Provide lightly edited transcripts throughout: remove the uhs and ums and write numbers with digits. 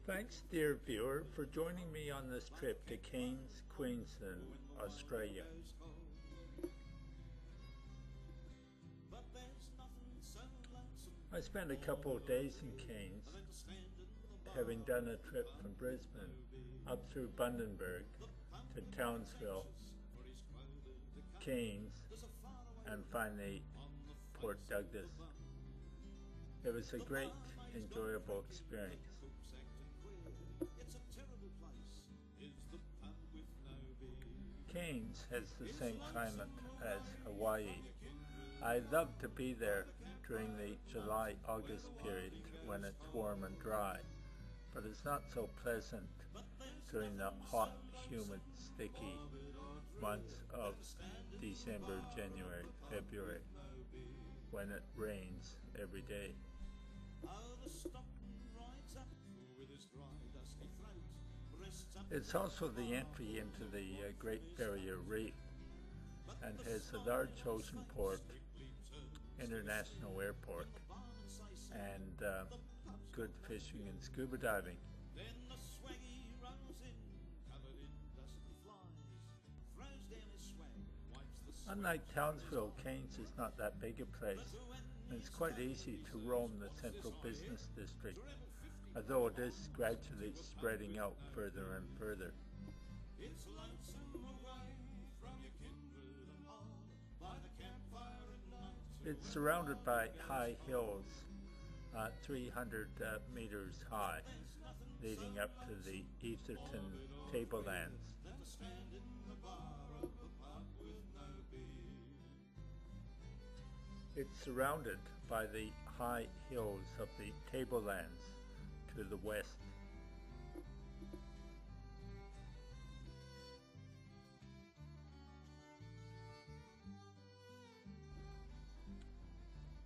Thanks, dear viewer, for joining me on this trip to Cairns, Queensland, Australia. I spent a couple of days in Cairns, having done a trip from Brisbane up through Bundaberg to Townsville, Cairns, and finally Port Douglas. It was a great, enjoyable experience. Cairns has the same climate as Hawaii. I love to be there during the July-August period when it's warm and dry, but it's not so pleasant during the hot, humid, sticky months of December, January, February, when it rains every day. It's also the entry into the Great Barrier Reef and has a large ocean port, international airport, and good fishing and scuba diving. Unlike Townsville, Cairns is not that big a place, and it's quite easy to roam the central business district, although it is gradually spreading out further and further. It's surrounded by high hills, 300 meters high, leading up to the Etherton Tablelands. It's surrounded by the high hills of the Tablelands to the west.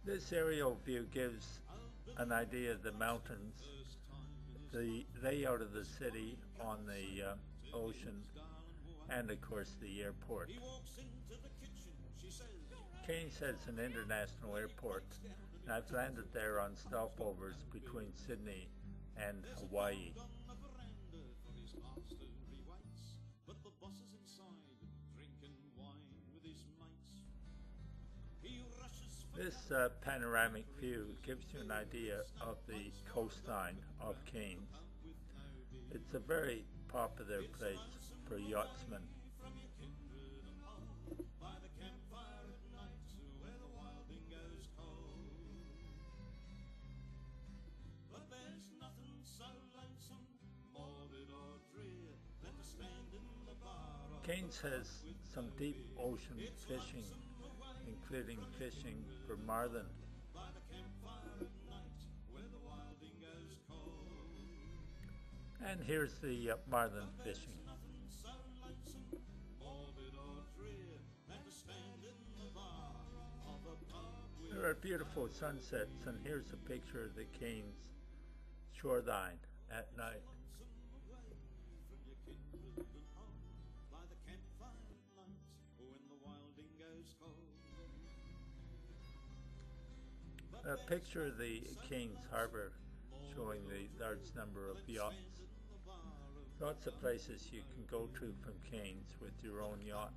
This aerial view gives an idea of the mountains, the layout of the city on the ocean, and of course the airport. Cairns has an international airport, and I've landed there on stopovers between Sydney and Hawaii. This panoramic view gives you an idea of the coastline of Cairns. It's a very popular place for yachtsmen. Cairns has some deep ocean fishing, including fishing for marlin. And here's the marlin fishing. There are beautiful sunsets, and here's a picture of the Cairns shoreline at night. A picture of the Cairns harbour showing the large number of yachts. Lots of places you can go to from Cairns with your own yacht.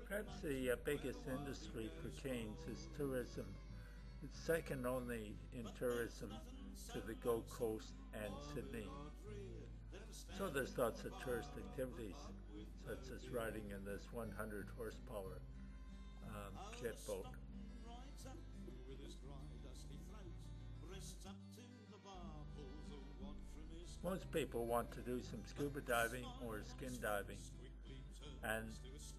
Perhaps the biggest industry for Cairns is tourism. It's second only in tourism to the Gold Coast and Sydney. So there's lots of tourist activities, such as riding in this 100 horsepower jet boat. Most people want to do some scuba diving or skin diving, and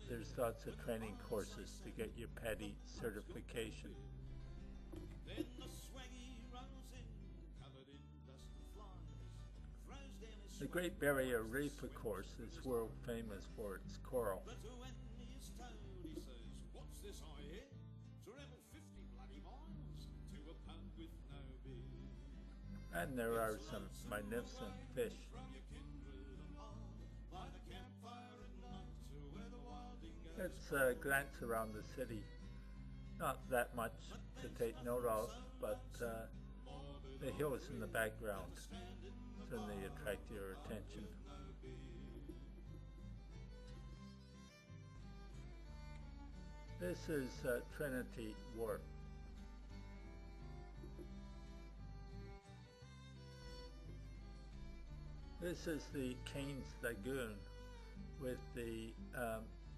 there's lots of training courses to get your PADI certification. The Great Barrier Reef, of course, is world famous for its coral. And there are some magnificent fish. Let's glance around the city. Not that much to take note of, but the hills in the background certainly attract your attention. This is Trinity Wharf. This is the ʻKɛ̈nz Lagoon with the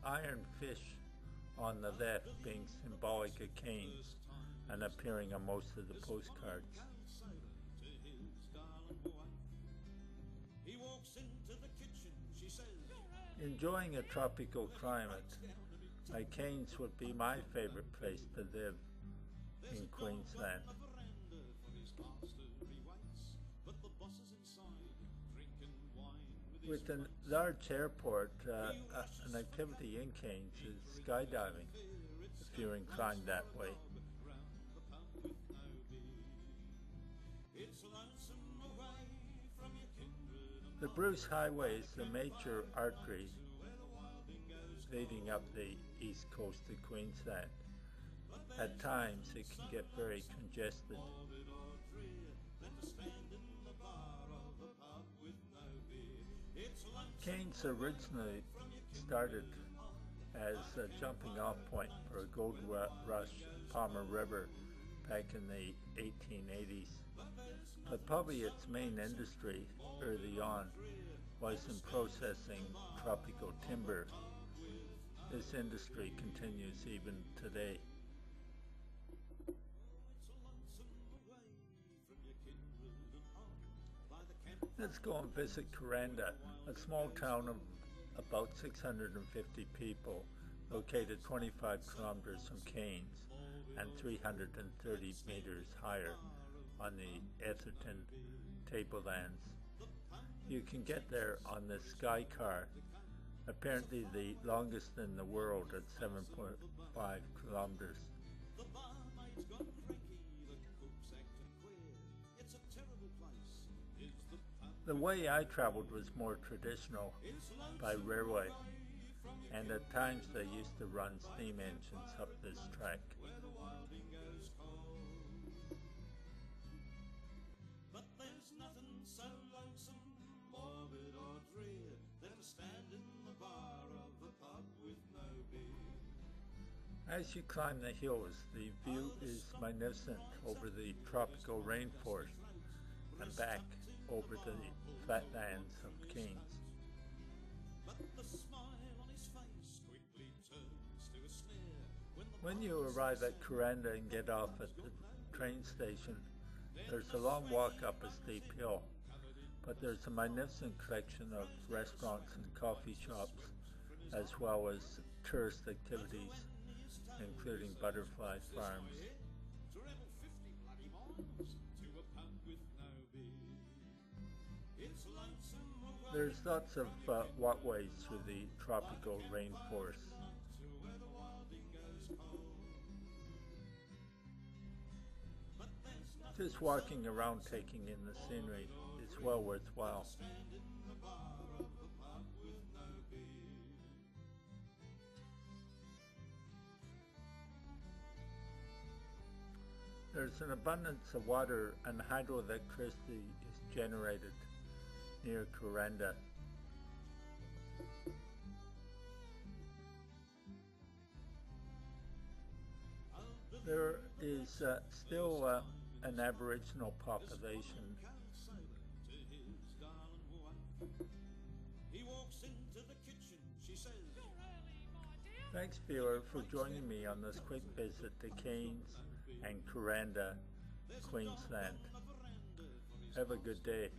iron fish on the left being symbolic of ʻKɛ̈nz and appearing on most of the postcards. Enjoying a tropical climate, ʻKɛ̈nz would be my favorite place to live in Queensland. With a large airport, an activity in ʻKɛ̈nz is skydiving, if you're inclined that way. The Bruce Highway is the major artery leading up the east coast of Queensland. At times it can get very congested. ʻKɛ̈nz originally started as a jumping off point for a gold rush in Palmer River back in the 1880s. But probably its main industry early on was in processing tropical timber. This industry continues even today. Let's go and visit Kuranda, a small town of about 650 people, located 25 kilometres from ʻKɛ̈nz and 330 meters higher on the Atherton Tablelands. You can get there on the Sky Car, apparently the longest in the world at 7.5 kilometres. The way I traveled was more traditional, by railway, and at times they used to run steam engines up this track. As you climb the hills, the view is magnificent over the tropical rainforest and back over the flatlands of ʻKɛ̈nz. When you arrive at Kuranda and get off at the train station, there's a long walk up a steep hill, but there's a magnificent collection of restaurants and coffee shops, as well as tourist activities, including butterfly farms. There's lots of walkways through the tropical rainforest. Just walking around taking in the scenery is well worthwhile. There's an abundance of water and hydroelectricity is generated near Kuranda. There is still an Aboriginal population. Thanks, viewer, for joining me on this quick visit to ʻKɛ̈nz and Kuranda, Queensland. Have a good day.